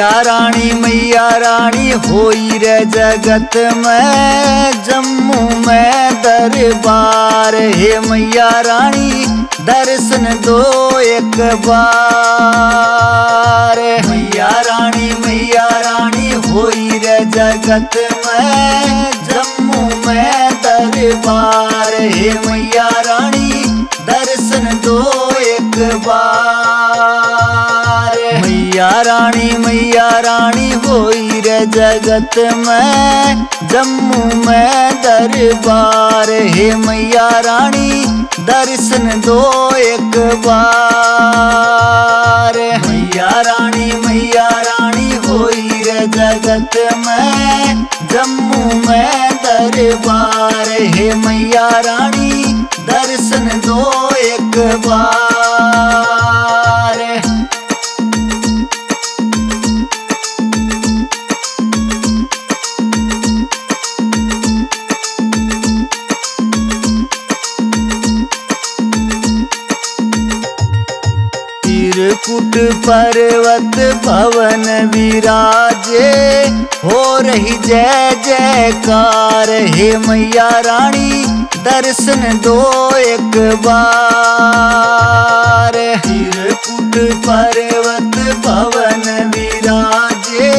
मैया रानी होई रे जगत में जम्मू में दरबार। हे मैया रानी दर्शन दो एक बार। मैया रानी होई रे जगत में जम्मू में दरबार। हे मैया रानी दर्शन दो एक बार। मैया रानी होई रे जगत में जम्मू में दरबार। हे मैया रानी दर्शन दो एक बार। मैया रानी होई रे जगत में जम्मू में दरबार। हे मैया रानी दर्शन दो एक बार। चिरकुट पर्वत भवन विराजे हो रही जय जयकार। हे मैया रानी दर्शन दो एक बार। चिरकुट पर्वत भवन विराजे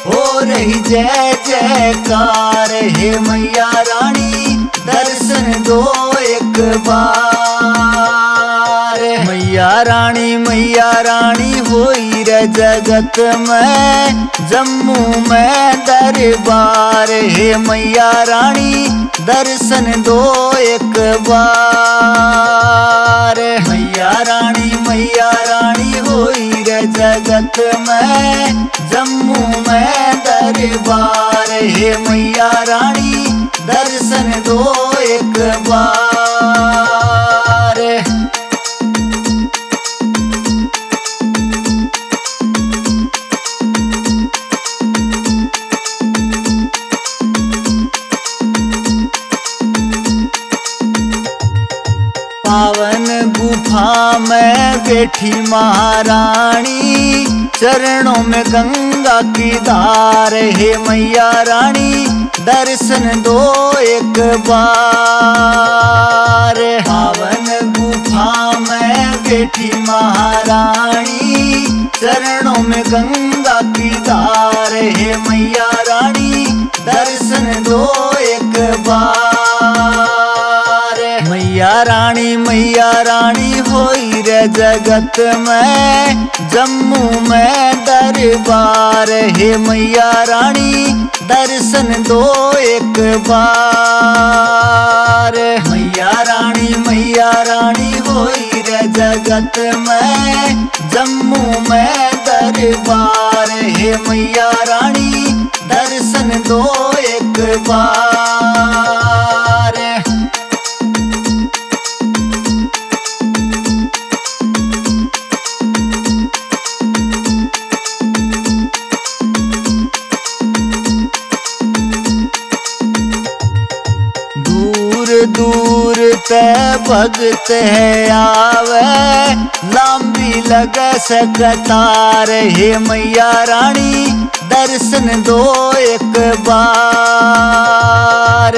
हो रही जय जयकार। हे मैया रानी दर्शन दो एक बार। मैया रानी होई रे जगत में जम्मू में दरबार। हे मैया रानी दर्शन दो एक बार। मैया रानी होई रे जगत में जम्मू में दरबार। हे मैया रानी दर्शन दो एक बार। पावन गुफा में बैठी महारानी चरणों में गंगा की धार। हे मैया रानी दर्शन दो एक बार। पावन गुफा में बैठी महारानी चरणों में गंगा की धार। हे मैया रानी दर्शन दो एक बार। मैया रानी होई रे जगत में जम्मू में दरबार। हे मैया रानी दर्शन दो एक बार। मैया रानी होई रे जगत में जम्मू में दरबार। हे मैया रानी दर्शन दो एक बार। दूर ते भगत है आवे लंबी लग सकतार। हे मैया रानी दर्शन दो एक बार।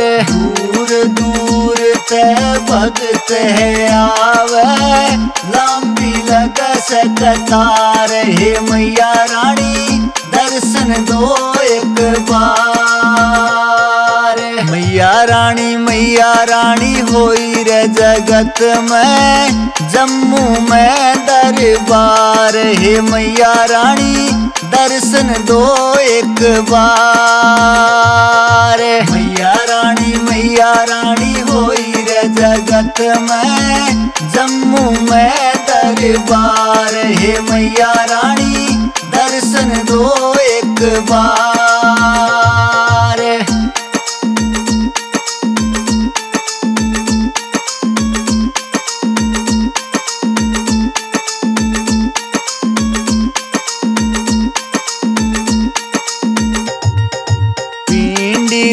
दूर ते भगत है आवे लंबी लग सकतार। हे मैया रानी दर्शन दो एक बार। मैया रानी होई रे जगत में जम्मू में दरबार। हे मैया रानी दर्शन दो एक बार। मैया रानी होई रे जगत में जम्मू में दरबार। हे मैया रानी दर्शन दो एक बार।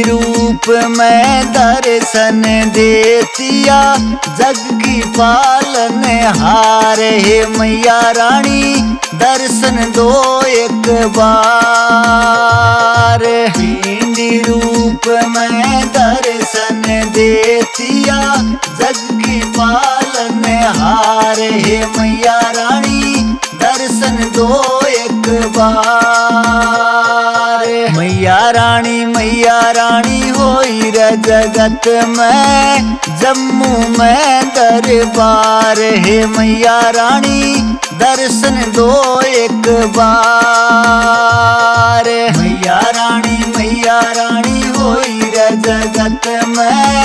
रूप में दर्शन देतिया जग की पालन हार। हे मैया रानी दर्शन दो एक बार। भिंडी रूप में दर्शन देतिया जग की पालन हार। हे मैया रानी दर्शन दो एक बार। मैया रानी होई रे जगत में जम्मू में दरबार। हे मैया रानी दर्शन दो एक बार। मैया रानी होई रे जगत में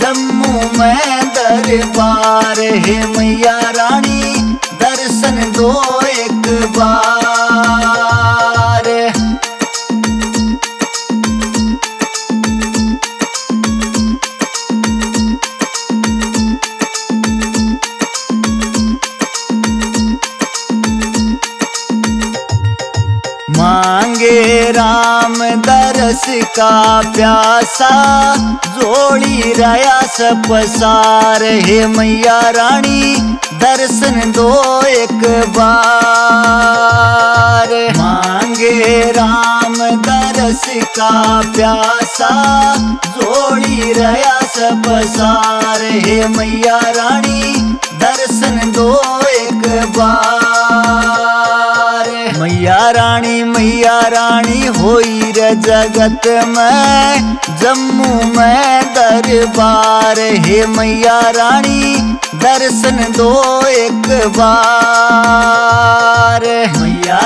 जम्मू में दरबार। हे मैया रानी दर्शन दो एक बार। मांगे राम दरस का प्यासा जोड़ी रया पसार। हे मैया रानी दर्शन दो एक बार। मांगे राम दरस का प्यासा जोड़ी रया पसार। हे मैया रानी दर्शन दो एक बार। मैया रानी होई रे जगत में जम्मू में दरबार। हे मैया रानी दर्शन दो एक बार। मैया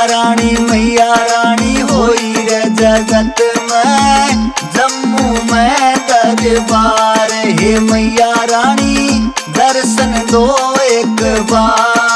रानी होई रे जगत में जम्मू में दरबार। हे मैया रानी दर्शन दो एक बार।